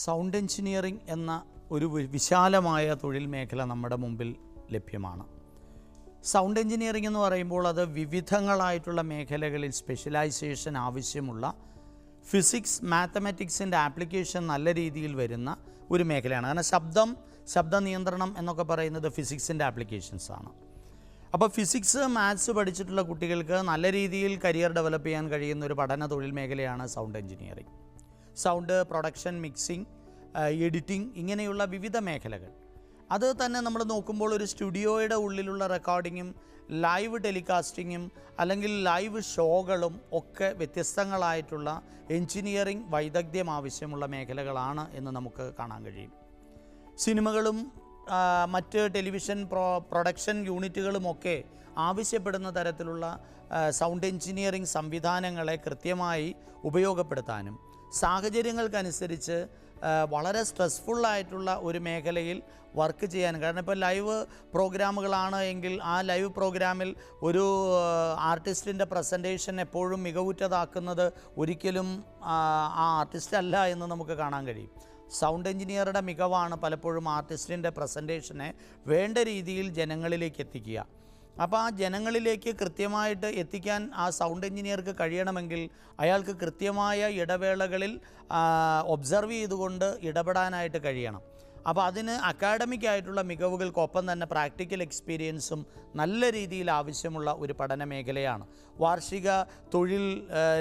Sound engineering എന്ന ഒരു വിശാലമായ തൊഴിൽ മേഖല നമ്മുടെ മുമ്പിൽ ലഭ്യമാണ്. സൗണ്ട് എഞ്ചിനീയറിംഗ് എന്ന് പറയുമ്പോൾ അത് വിവിധങ്ങളായിട്ടുള്ള മേഖലകളിൽ സ്പെഷ്യലൈസേഷൻ ആവശ്യമുള്ള ഫിസിക്സ്, മാത്തമാറ്റിക്സിൻ്റെ ആപ്ലിക്കേഷൻ നല്ല രീതിയിൽ വരുന്ന ഒരു മേഖലയാണ്. കാരണം ശബ്ദ നിയന്ത്രണം എന്നൊക്കെ പറയുന്നത് ഫിസിക്സിൻ്റെ ആപ്ലിക്കേഷൻസാണ്. അപ്പോൾ ഫിസിക്സ്, മാത്സ് പഠിച്ചിട്ടുള്ള കുട്ടികൾക്ക് നല്ല രീതിയിൽ കരിയർ ഡെവലപ്പ് ചെയ്യാൻ കഴിയുന്ന ഒരു പഠന തൊഴിൽ മേഖലയാണ് sound engineering. Sound production, mixing, editing, ഇങ്ങനെയുള്ള വിവിധ മേഖലകൾ. അത് തന്നെ നമ്മൾ നോക്കുമ്പോൾ ഒരു സ്റ്റുഡിയോയുടെ ഉള്ളിലുള്ള റെക്കോർഡിങ്ങും ലൈവ് ടെലികാസ്റ്റിങ്ങും അല്ലെങ്കിൽ ലൈവ് ഷോകളും ഒക്കെ വ്യത്യസ്തങ്ങളായിട്ടുള്ള എഞ്ചിനീയറിംഗ് വൈദഗ്ധ്യം ആവശ്യമുള്ള മേഖലകളാണ് എന്ന് നമുക്ക് കാണാൻ കഴിയും. സിനിമകളും മറ്റ് ടെലിവിഷൻ പ്രൊഡക്ഷൻ യൂണിറ്റുകളുമൊക്കെ ആവശ്യപ്പെടുന്ന തരത്തിലുള്ള സൗണ്ട് എഞ്ചിനീയറിംഗ് സംവിധാനങ്ങളെ കൃത്യമായി ഉപയോഗപ്പെടുത്താനും സാഹചര്യങ്ങൾക്കനുസരിച്ച് വളരെ സ്ട്രെസ്ഫുള്ളായിട്ടുള്ള ഒരു മേഖലയിൽ വർക്ക് ചെയ്യാൻ. കാരണം ഇപ്പോൾ ലൈവ് പ്രോഗ്രാമുകളാണ് എങ്കിൽ ആ ലൈവ് പ്രോഗ്രാമിൽ ഒരു ആർട്ടിസ്റ്റിൻ്റെ പ്രസൻറ്റേഷൻ എപ്പോഴും മികവുറ്റതാക്കുന്നത് ഒരിക്കലും ആ ആർട്ടിസ്റ്റ് അല്ല എന്ന് നമുക്ക് കാണാൻ കഴിയും. സൗണ്ട് എഞ്ചിനീയറുടെ മികവാണ് പലപ്പോഴും ആർട്ടിസ്റ്റിൻ്റെ പ്രസൻറ്റേഷനെ വേണ്ട രീതിയിൽ ജനങ്ങളിലേക്ക് എത്തിക്കുക. അപ്പോൾ ആ ജനങ്ങളിലേക്ക് കൃത്യമായിട്ട് എത്തിക്കാൻ ആ സൗണ്ട് എഞ്ചിനീയർക്ക് കഴിയണമെങ്കിൽ അയാൾക്ക് കൃത്യമായ ഇടവേളകളിൽ ഒബ്സർവ് ചെയ്തുകൊണ്ട് ഇടപെടാനായിട്ട് കഴിയണം. അപ്പോൾ അതിന് അക്കാഡമിക് ആയിട്ടുള്ള മികവുകൾക്കൊപ്പം തന്നെ പ്രാക്ടിക്കൽ എക്സ്പീരിയൻസും നല്ല രീതിയിൽ ആവശ്യമുള്ള ഒരു പഠന മേഖലയാണ്. വാർഷിക തൊഴിൽ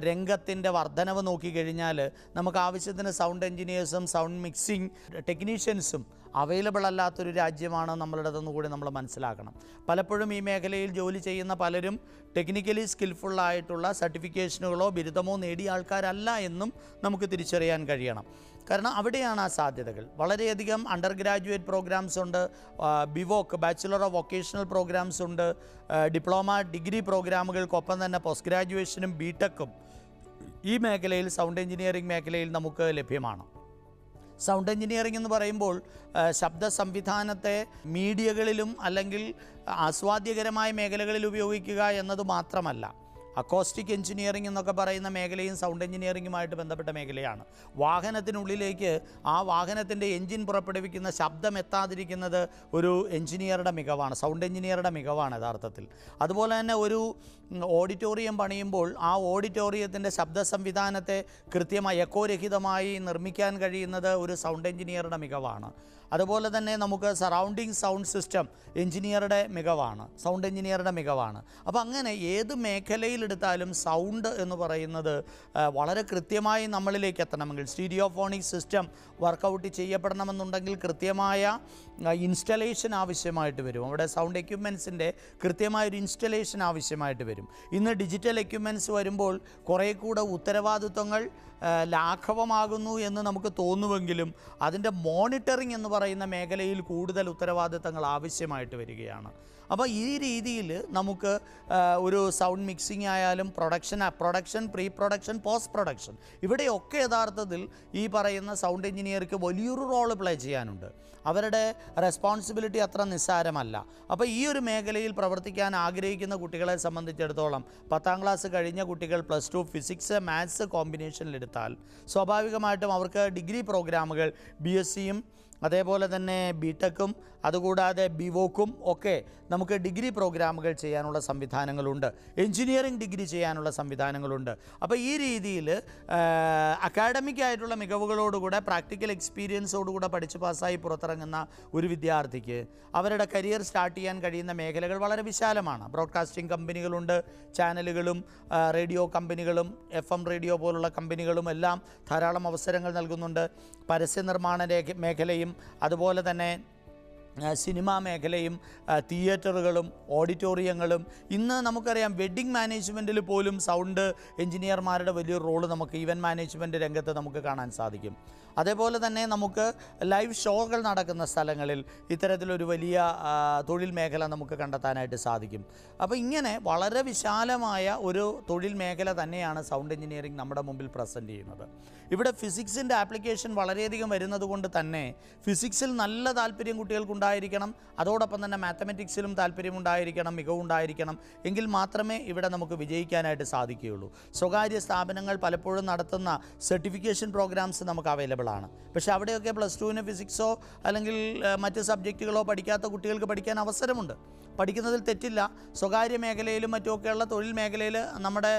രംഗത്തിൻ്റെ വർധനവ് നോക്കിക്കഴിഞ്ഞാൽ നമുക്ക് ആവശ്യത്തിന് സൗണ്ട് എഞ്ചിനീയേഴ്സും സൗണ്ട് മിക്സിംഗ് ടെക്നീഷ്യൻസും അവൈലബിൾ അല്ലാത്തൊരു രാജ്യമാണ് നമ്മളുടേതെന്ന് കൂടി നമ്മൾ മനസ്സിലാക്കണം. പലപ്പോഴും ഈ മേഖലയിൽ ജോലി ചെയ്യുന്ന പലരും ടെക്നിക്കലി സ്കിൽഫുള്ളായിട്ടുള്ള സർട്ടിഫിക്കേഷനുകളോ ബിരുദമോ നേടിയ ആൾക്കാരല്ല എന്നും നമുക്ക് തിരിച്ചറിയാൻ കഴിയണം. കാരണം അവിടെയാണ് ആ സാധ്യതകൾ. വളരെയധികം അണ്ടർ ഗ്രാജുവേറ്റ് പ്രോഗ്രാംസ് ഉണ്ട്, B Voc bachelor of vocational programs ഉണ്ട്, ഡിപ്ലോമ ഡിഗ്രി പ്രോഗ്രാമുകൾക്കൊപ്പം തന്നെ പോസ്റ്റ് ഗ്രാജുവേഷനും ബിടെക്കും ഈ മേഖലയിൽ സൗണ്ട് എഞ്ചിനീയറിംഗ് മേഖലയിൽ നമുക്ക് ലഭ്യമാണ്. സൗണ്ട് എഞ്ചിനീയറിംഗ് എന്ന് പറയുമ്പോൾ ശബ്ദ സംവിധാനത്തെ മീഡിയകളിലും അല്ലെങ്കിൽ ആസ്വാദ്യകരമായ മേഖലകളിൽ ഉപയോഗിക്കുക എന്നത് മാത്രമല്ല, അക്കോസ്റ്റിക് എഞ്ചിനീയറിംഗ് എന്നൊക്കെ പറയുന്ന മേഖലയും സൗണ്ട് എഞ്ചിനീയറിംഗുമായിട്ട് ബന്ധപ്പെട്ട മേഖലയാണ്. വാഹനത്തിനുള്ളിലേക്ക് ആ വാഹനത്തിൻ്റെ എൻജിൻ പുറപ്പെടുവിക്കുന്ന ശബ്ദം എത്താതിരിക്കുന്നത് ഒരു എഞ്ചിനീയറുടെ മികവാണ്, സൗണ്ട് എഞ്ചിനീയറുടെ മികവാണ് യഥാർത്ഥത്തിൽ. അതുപോലെ തന്നെ ഒരു ഓഡിറ്റോറിയം പണിയുമ്പോൾ ആ ഓഡിറ്റോറിയത്തിൻ്റെ ശബ്ദ സംവിധാനത്തെ കൃത്യമായി എക്കോരഹിതമായി നിർമ്മിക്കാൻ കഴിയുന്നത് ഒരു സൗണ്ട് എഞ്ചിനീയറുടെ മികവാണ്. അതുപോലെ തന്നെ നമുക്ക് സറൗണ്ടിങ് സൗണ്ട് സിസ്റ്റം എഞ്ചിനീയറുടെ മികവാണ്, സൗണ്ട് എഞ്ചിനീയറുടെ മികവാണ്. അപ്പോൾ അങ്ങനെ ഏത് മേഖലയിലെടുത്താലും സൗണ്ട് എന്ന് പറയുന്നത് വളരെ കൃത്യമായി നമ്മളിലേക്ക് എത്തണമെങ്കിൽ, സ്റ്റീരിയോഫോണിക് സിസ്റ്റം വർക്കൗട്ട് ചെയ്യപ്പെടണമെന്നുണ്ടെങ്കിൽ കൃത്യമായ ഇൻസ്റ്റലേഷൻ ആവശ്യമായിട്ട് വരും. അവിടെ സൗണ്ട് എക്യുപ്മെൻസിൻ്റെ കൃത്യമായൊരു ഇൻസ്റ്റലേഷൻ ആവശ്യമായിട്ട് വരും. ഇന്ന് ഡിജിറ്റൽ എക്യുപ്മെൻസ് വരുമ്പോൾ കുറേ കൂടെ ഉത്തരവാദിത്വങ്ങൾ ലാഘവമാകുന്നു എന്ന് നമുക്ക് തോന്നുമെങ്കിലും അതിൻ്റെ മോണിറ്ററിംഗ് എന്ന് പറയുന്ന മേഖലയിൽ കൂടുതൽ ഉത്തരവാദിത്തങ്ങൾ ആവശ്യമായിട്ട് വരികയാണ്. അപ്പോൾ ഈ രീതിയിൽ നമുക്ക് ഒരു സൗണ്ട് മിക്സിംഗ് ആയാലും production, pre production, post production, ഇവിടെയൊക്കെ യഥാർത്ഥത്തിൽ ഈ പറയുന്ന സൗണ്ട് എഞ്ചിനീയർക്ക് വലിയൊരു റോള് പ്ലേ ചെയ്യാനുണ്ട്. അവരുടെ റെസ്പോൺസിബിലിറ്റി അത്ര നിസ്സാരമല്ല. അപ്പോൾ ഈ ഒരു മേഖലയിൽ പ്രവർത്തിക്കാൻ ആഗ്രഹിക്കുന്ന കുട്ടികളെ സംബന്ധിച്ചിടത്തോളം 10ാം ക്ലാസ് കഴിഞ്ഞ കുട്ടികൾ +2 ഫിസിക്സ്, മാത്സ് കോമ്പിനേഷനിലെടുത്താൽ സ്വാഭാവികമായിട്ടും അവർക്ക് ഡിഗ്രി പ്രോഗ്രാമുകൾ BScയും അതേപോലെ തന്നെ ബിടെക്കും അതുകൂടാതെ ബിവോക്കും ഒക്കെ നമുക്ക് ഡിഗ്രി പ്രോഗ്രാമുകൾ ചെയ്യാനുള്ള സംവിധാനങ്ങളുണ്ട്, എഞ്ചിനീയറിംഗ് ഡിഗ്രി ചെയ്യാനുള്ള സംവിധാനങ്ങളുണ്ട്. അപ്പോൾ ഈ രീതിയിൽ അക്കാഡമിക് ആയിട്ടുള്ള മികവുകളോടുകൂടെ പ്രാക്ടിക്കൽ എക്സ്പീരിയൻസോടുകൂടെ പഠിച്ച് പാസ്സായി പുറത്തിറങ്ങുന്ന ഒരു വിദ്യാർത്ഥിക്ക് അവരുടെ കരിയർ സ്റ്റാർട്ട് ചെയ്യാൻ കഴിയുന്ന മേഖലകൾ വളരെ വിശാലമാണ്. ബ്രോഡ്കാസ്റ്റിംഗ് കമ്പനികളുണ്ട്, ചാനലുകളും റേഡിയോ കമ്പനികളും FM റേഡിയോ പോലുള്ള കമ്പനികളും എല്ലാം ധാരാളം അവസരങ്ങൾ നൽകുന്നുണ്ട്. പരസ്യ നിർമ്മാണ മേഖലയും അതുപോലെ തന്നെ സിനിമാ മേഖലയും തിയേറ്ററുകളും ഓഡിറ്റോറിയങ്ങളും. ഇന്ന് നമുക്കറിയാം വെഡ്ഡിംഗ് മാനേജ്മെൻറ്റിൽ പോലും സൗണ്ട് എഞ്ചിനീയർമാരുടെ വലിയൊരു റോള് നമുക്ക് ഈവൻറ്റ് മാനേജ്മെൻറ്റ് രംഗത്ത് നമുക്ക് കാണാൻ സാധിക്കും. അതേപോലെ തന്നെ നമുക്ക് ലൈവ് ഷോകൾ നടക്കുന്ന സ്ഥലങ്ങളിൽ ഇത്തരത്തിലൊരു വലിയ തൊഴിൽ മേഖല നമുക്ക് കണ്ടെത്താനായിട്ട് സാധിക്കും. അപ്പോൾ ഇങ്ങനെ വളരെ വിശാലമായ ഒരു തൊഴിൽ മേഖല തന്നെയാണ് സൗണ്ട് എഞ്ചിനീയറിംഗ് നമ്മുടെ മുമ്പിൽ പ്രസൻറ്റ് ചെയ്യുന്നത്. ഇവിടെ ഫിസിക്സിൻ്റെ ആപ്ലിക്കേഷൻ വളരെയധികം വരുന്നത് കൊണ്ട് തന്നെ ഫിസിക്സിൽ നല്ല താല്പര്യം കുട്ടികൾക്കുണ്ട് ഉണ്ടായിരിക്കണം, അതോടൊപ്പം തന്നെ മാത്തമാറ്റിക്സിലും താല്പര്യമുണ്ടായിരിക്കണം, മികവുണ്ടായിരിക്കണം. എങ്കിൽ മാത്രമേ ഇവിടെ നമുക്ക് വിജയിക്കാനായിട്ട് സാധിക്കുകയുള്ളൂ. സ്വകാര്യ സ്ഥാപനങ്ങൾ പലപ്പോഴും നടത്തുന്ന സർട്ടിഫിക്കേഷൻ പ്രോഗ്രാംസ് നമുക്ക് അവൈലബിൾ ആണ്. പക്ഷേ അവിടെയൊക്കെ +2 ഫിസിക്സോ അല്ലെങ്കിൽ മറ്റ് സബ്ജക്റ്റുകളോ പഠിക്കാത്ത കുട്ടികൾക്ക് പഠിക്കാൻ അവസരമുണ്ട്. പഠിക്കുന്നതിൽ തെറ്റില്ല. സ്വകാര്യ മേഖലയിലും മറ്റുമൊക്കെയുള്ള തൊഴിൽ മേഖലയിൽ നമ്മുടെ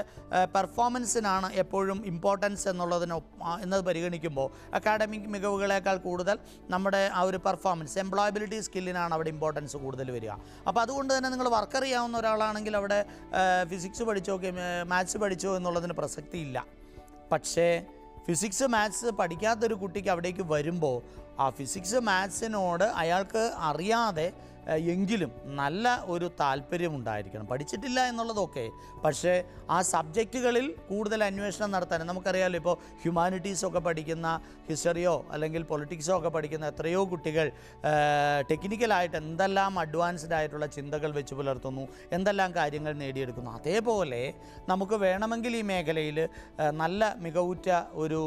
പെർഫോമൻസിനാണ് എപ്പോഴും ഇമ്പോർട്ടൻസ് എന്നത് പരിഗണിക്കുമ്പോൾ അക്കാഡമിക് മികവുകളേക്കാൾ കൂടുതൽ നമ്മുടെ ആ ഒരു പെർഫോമൻസ്, എംപ്ലോയബിലിറ്റി സ്കില്ലിനാണ് അവിടെ ഇമ്പോർട്ടൻസ് കൂടുതൽ വരിക. അപ്പോൾ അതുകൊണ്ട് തന്നെ നിങ്ങൾ വർക്ക് അറിയാവുന്ന ഒരാളാണെങ്കിൽ അവിടെ ഫിസിക്സ് പഠിച്ചോ മാത്സ് പഠിച്ചോ എന്നുള്ളതിന് പ്രസക്തിയില്ല. പക്ഷേ ഫിസിക്സ് മാത്സ് പഠിക്കാത്തൊരു കുട്ടിക്ക് അവിടേക്ക് വരുമ്പോൾ ആ ഫിസിക്സ് മാത്സിനോട് അയാൾക്ക് അറിയാതെ എങ്കിലും നല്ല ഒരു താല്പര്യമുണ്ടായിരിക്കണം. പഠിച്ചിട്ടില്ല എന്നുള്ളതൊക്കെ, പക്ഷേ ആ സബ്ജക്റ്റുകളിൽ കൂടുതൽ അന്വേഷണം നടത്താൻ നമുക്കറിയാമല്ലോ. ഇപ്പോൾ ഹ്യൂമാനിറ്റീസൊക്കെ പഠിക്കുന്ന, ഹിസ്റ്ററിയോ അല്ലെങ്കിൽ പൊളിറ്റിക്സോ ഒക്കെ പഠിക്കുന്ന എത്രയോ കുട്ടികൾ ടെക്നിക്കലായിട്ട് എന്തെല്ലാം അഡ്വാൻസ്ഡ് ആയിട്ടുള്ള ചിന്തകൾ വെച്ച് പുലർത്തുന്നു, എന്തെല്ലാം കാര്യങ്ങൾ നേടിയെടുക്കുന്നു. അതേപോലെ നമുക്ക് വേണമെങ്കിൽ ഈ മേഖലയിൽ നല്ല മികവുറ്റ ഒരു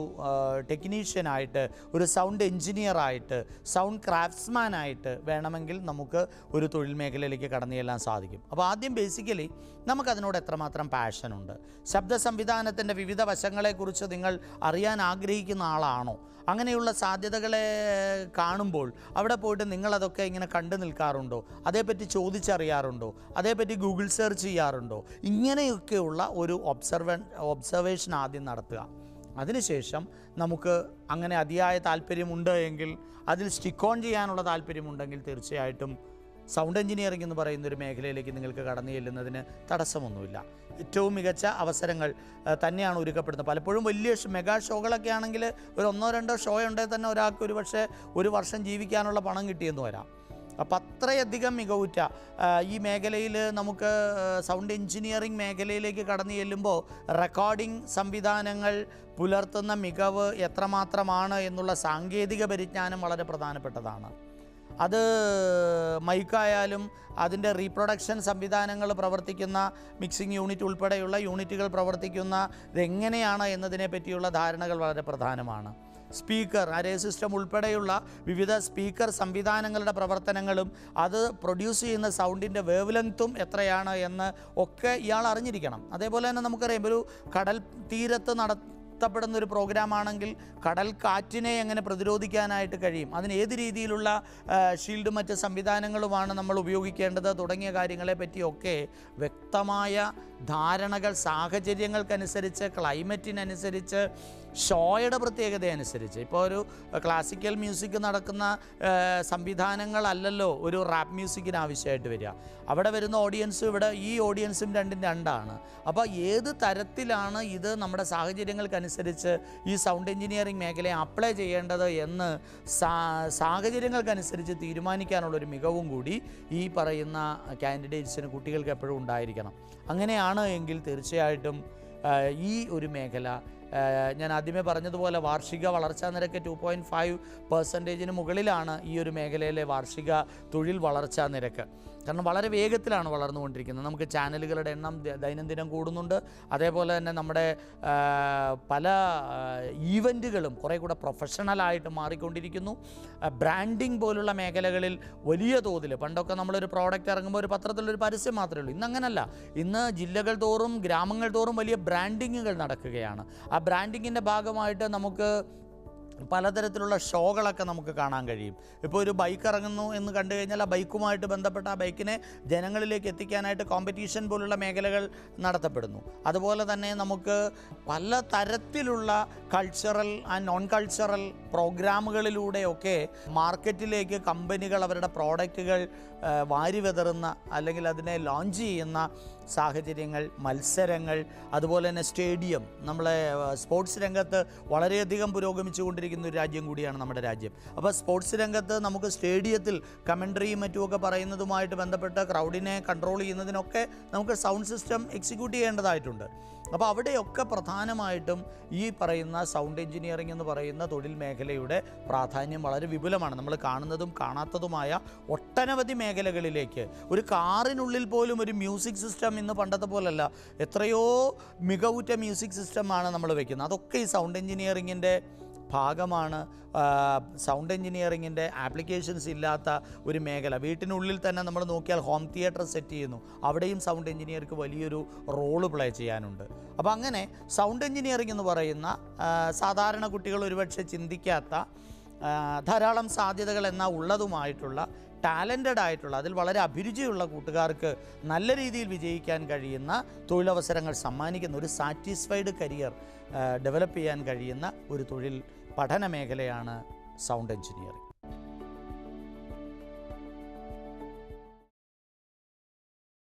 ടെക്നീഷ്യനായിട്ട്, ഒരു സൗണ്ട് എഞ്ചിനീയറായിട്ട്, സൗണ്ട് ക്രാഫ്റ്റ്സ്മാനായിട്ട് വേണമെങ്കിൽ നമുക്ക് ഒരു തൊഴിൽ മേഖലയിലേക്ക് കടന്നു ചെല്ലാൻ സാധിക്കും. അപ്പോൾ ആദ്യം ബേസിക്കലി നമുക്കതിനോട് എത്രമാത്രം പാഷനുണ്ട്. ശബ്ദ സംവിധാനത്തിൻ്റെ വിവിധ വശങ്ങളെക്കുറിച്ച് നിങ്ങൾ അറിയാൻ ആഗ്രഹിക്കുന്ന ആളാണോ? അങ്ങനെയുള്ള സാധ്യതകളെ കാണുമ്പോൾ അവിടെ പോയിട്ട് നിങ്ങളതൊക്കെ ഇങ്ങനെ കണ്ടു നിൽക്കാറുണ്ടോ? അതേപ്പറ്റി ചോദിച്ചറിയാറുണ്ടോ? അതേപ്പറ്റി ഗൂഗിൾ സെർച്ച് ചെയ്യാറുണ്ടോ? ഇങ്ങനെയൊക്കെയുള്ള ഒരു ഒബ്സർവേഷൻ ആദ്യം നടത്തുക. അതിനുശേഷം നമുക്ക് അങ്ങനെ അതിയായ താല്പര്യമുണ്ട് എങ്കിൽ, അതിൽ സ്റ്റിക്ക് ഓൺ ചെയ്യാനുള്ള താല്പര്യമുണ്ടെങ്കിൽ തീർച്ചയായിട്ടും സൗണ്ട് എഞ്ചിനീയറിംഗ് എന്ന് പറയുന്നൊരു മേഖലയിലേക്ക് നിങ്ങൾക്ക് കടന്നു ചെല്ലുന്നതിന് തടസ്സമൊന്നുമില്ല. ഏറ്റവും മികച്ച അവസരങ്ങൾ തന്നെയാണ് ഒരുക്കപ്പെടുന്നത്. പലപ്പോഴും വലിയ മെഗാ ഷോകളൊക്കെ ആണെങ്കിൽ ഒരു 1-2 ഷോ ഉണ്ടെങ്കിൽ തന്നെ ഒരാൾക്ക് ഒരു വർഷം ജീവിക്കാനുള്ള പണം കിട്ടിയെന്ന് വരാം. അപ്പം അത്രയധികം മികവുറ്റ ഈ മേഖലയിൽ നമുക്ക് സൗണ്ട് എഞ്ചിനീയറിംഗ് മേഖലയിലേക്ക് കടന്നു ചെല്ലുമ്പോൾ റെക്കോർഡിംഗ് സംവിധാനങ്ങൾ പുലർത്തുന്ന മികവ് എത്രമാത്രമാണ് എന്നുള്ള സാങ്കേതിക പരിജ്ഞാനം വളരെ പ്രധാനപ്പെട്ടതാണ്. അത് മൈക്കായാലും അതിൻ്റെ റീപ്രൊഡക്ഷൻ സംവിധാനങ്ങൾ പ്രവർത്തിക്കുന്ന മിക്സിംഗ് യൂണിറ്റ് ഉൾപ്പെടെയുള്ള യൂണിറ്റുകൾ പ്രവർത്തിക്കുന്ന ഇതെങ്ങനെയാണ് എന്നതിനെ പറ്റിയുള്ള ധാരണകൾ വളരെ പ്രധാനമാണ്. സ്പീക്കർ, അരേ സിസ്റ്റം ഉൾപ്പെടെയുള്ള വിവിധ സ്പീക്കർ സംവിധാനങ്ങളുടെ പ്രവർത്തനങ്ങളും അത് പ്രൊഡ്യൂസ് ചെയ്യുന്ന സൗണ്ടിൻ്റെ വേവ് ലെങ്ത്തും എത്രയാണ് എന്ന് ഒക്കെ ഇയാൾ അറിഞ്ഞിരിക്കണം. അതേപോലെ തന്നെ നമുക്കറിയാം, ഒരു കടൽ തീരത്ത് നടത്തപ്പെടുന്നൊരു പ്രോഗ്രാമാണെങ്കിൽ കടൽ കാറ്റിനെ എങ്ങനെ പ്രതിരോധിക്കാനായിട്ട് കഴിയും, അതിന് ഏത് രീതിയിലുള്ള ഷീൽഡും മറ്റ് സംവിധാനങ്ങളുമാണ് നമ്മൾ ഉപയോഗിക്കേണ്ടത് തുടങ്ങിയ കാര്യങ്ങളെ പറ്റിയൊക്കെ വ്യക്തമായ ധാരണകൾ സാഹചര്യങ്ങൾക്കനുസരിച്ച്, ക്ലൈമറ്റിനനുസരിച്ച്, ഷോയുടെ പ്രത്യേകതയനുസരിച്ച്. ഇപ്പോൾ ഒരു ക്ലാസിക്കൽ മ്യൂസിക് നടക്കുന്ന സംവിധാനങ്ങളല്ലല്ലോ ഒരു റാപ്പ് മ്യൂസിക്കിന് ആവശ്യമായിട്ട് വരിക. അവിടെ വരുന്ന ഓഡിയൻസ് ഈ ഓഡിയൻസും രണ്ടാണ്. അപ്പോൾ ഏത് തരത്തിലാണ് ഇത് നമ്മുടെ സാഹചര്യങ്ങൾക്കനുസരിച്ച് ഈ സൗണ്ട് എഞ്ചിനീയറിംഗ് മേഖലയെ അപ്ലൈ ചെയ്യേണ്ടത് എന്ന് സാഹചര്യങ്ങൾക്കനുസരിച്ച് തീരുമാനിക്കാനുള്ളൊരു മികവും കൂടി ഈ പറയുന്ന കാൻഡിഡേറ്റ്സിന്, കുട്ടികൾക്ക് എപ്പോഴും ഉണ്ടായിരിക്കണം. അങ്ങനെയാണ് എങ്കിൽ തീർച്ചയായിട്ടും ഈ ഒരു മേഖല, ഞാൻ ആദ്യമേ പറഞ്ഞതുപോലെ വാർഷിക വളർച്ചാ നിരക്ക് 2.5% മുകളിലാണ് ഈ ഒരു മേഖലയിലെ വാർഷിക തൊഴിൽ വളർച്ചാ നിരക്ക്. കാരണം വളരെ വേഗത്തിലാണ് വളർന്നുകൊണ്ടിരിക്കുന്നത്. നമുക്ക് ചാനലുകളുടെ എണ്ണം ദൈനംദിനം കൂടുന്നുണ്ട്. അതേപോലെ തന്നെ നമ്മുടെ പല ഈവൻറ്റുകളും കുറേ കൂടെ പ്രൊഫഷണലായിട്ട് മാറിക്കൊണ്ടിരിക്കുന്നു. ബ്രാൻഡിങ് പോലുള്ള മേഖലകളിൽ വലിയ തോതിൽ, പണ്ടൊക്കെ നമ്മളൊരു പ്രോഡക്റ്റ് ഇറങ്ങുമ്പോൾ ഒരു പത്രത്തിലൊരു പരസ്യം മാത്രമേ ഉള്ളൂ. ഇന്നങ്ങനല്ല. ഇന്ന് ജില്ലകൾ തോറും ഗ്രാമങ്ങൾ തോറും വലിയ ബ്രാൻഡിങ്ങുകൾ നടക്കുകയാണ്. ആ ബ്രാൻഡിങ്ങിൻ്റെ ഭാഗമായിട്ട് നമുക്ക് പലതരത്തിലുള്ള ഷോകളൊക്കെ നമുക്ക് കാണാൻ കഴിയും. ഇപ്പോൾ ഒരു ബൈക്ക് ഇറങ്ങുന്നു എന്ന് കണ്ടു കഴിഞ്ഞാൽ ആ ബൈക്കുമായിട്ട് ബന്ധപ്പെട്ട ആ ബൈക്കിനെ ജനങ്ങളിലേക്ക് എത്തിക്കാനായിട്ട് കോമ്പറ്റീഷൻ പോലുള്ള മേഖലകൾ നടത്തപ്പെടുന്നു. അതുപോലെ തന്നെ നമുക്ക് പല തരത്തിലുള്ള കൾച്ചറൽ ആൻഡ് നോൺ കൾച്ചറൽ പ്രോഗ്രാമുകളിലൂടെയൊക്കെ മാർക്കറ്റിലേക്ക് കമ്പനികൾ അവരുടെ പ്രോഡക്റ്റുകൾ വാരി വിതറുന്ന അല്ലെങ്കിൽ അതിനെ ലോഞ്ച് ചെയ്യുന്ന സാഹചര്യങ്ങൾ, മത്സരങ്ങൾ, അതുപോലെ തന്നെ സ്റ്റേഡിയം. നമ്മളെ സ്പോർട്സ് രംഗത്ത് വളരെയധികം പുരോഗമിച്ചു കൊണ്ടിരിക്കുന്ന ഒരു രാജ്യം കൂടിയാണ് നമ്മുടെ രാജ്യം. അപ്പോൾ സ്പോർട്സ് രംഗത്ത് നമുക്ക് സ്റ്റേഡിയത്തിൽ കമൻട്രിയും മറ്റുമൊക്കെ പറയുന്നതുമായിട്ട് ബന്ധപ്പെട്ട് ക്രൗഡിനെ കൺട്രോൾ ചെയ്യുന്നതിനൊക്കെ നമുക്ക് സൗണ്ട് സിസ്റ്റം എക്സിക്യൂട്ട് ചെയ്യേണ്ടതായിട്ടുണ്ട്. അപ്പോൾ അവിടെയൊക്കെ പ്രധാനമായിട്ടും ഈ പറയുന്ന സൗണ്ട് എഞ്ചിനീയറിംഗ് എന്ന് പറയുന്ന തൊഴിൽ മേഖലയുടെ പ്രാധാന്യം വളരെ വിപുലമാണ്. നമ്മൾ കാണുന്നതും കാണാത്തതുമായ ഒട്ടനവധി മേഖലകളിലേക്ക്, ഒരു കാറിനുള്ളിൽ പോലും ഒരു മ്യൂസിക് സിസ്റ്റം ഇന്ന് പണ്ടത്തെ പോലല്ല, എത്രയോ മികവുറ്റ മ്യൂസിക് സിസ്റ്റമാണ് നമ്മൾ വയ്ക്കുന്നത്. അതൊക്കെ ഈ സൗണ്ട് എഞ്ചിനീയറിങ്ങിൻ്റെ ഭാഗമാണ് സൗണ്ട് എഞ്ചിനീയറിങ്ങിൻ്റെ ആപ്ലിക്കേഷൻസ് ഇല്ലാത്ത ഒരു മേഖല. വീട്ടിനുള്ളിൽ തന്നെ നമ്മൾ നോക്കിയാൽ ഹോം തിയേറ്റർ സെറ്റ് ചെയ്യുന്നു, അവിടെയും സൗണ്ട് എഞ്ചിനീയർക്ക് വലിയൊരു റോള് പ്ലേ ചെയ്യാനുണ്ട്. അപ്പോൾ അങ്ങനെ സൗണ്ട് എഞ്ചിനീയറിംഗ് എന്ന് പറയുന്ന സാധാരണ കുട്ടികൾ ഒരുപക്ഷെ ചിന്തിക്കാത്ത ധാരാളം സാധ്യതകൾ എന്നാൽ ഉള്ളതുമായിട്ടുള്ള ടാലൻറ്റഡ് ആയിട്ടുള്ള, അതിൽ വളരെ അഭിരുചിയുള്ള കൂട്ടുകാർക്ക് നല്ല രീതിയിൽ വിജയിക്കാൻ കഴിയുന്ന, തൊഴിലവസരങ്ങൾ സമ്മാനിക്കുന്ന, ഒരു സാറ്റിസ്ഫൈഡ് കരിയർ ഡെവലപ്പ് ചെയ്യാൻ കഴിയുന്ന ഒരു തൊഴിൽ പഠന മേഖലയാണ് സൗണ്ട് എഞ്ചിനീയറിംഗ്.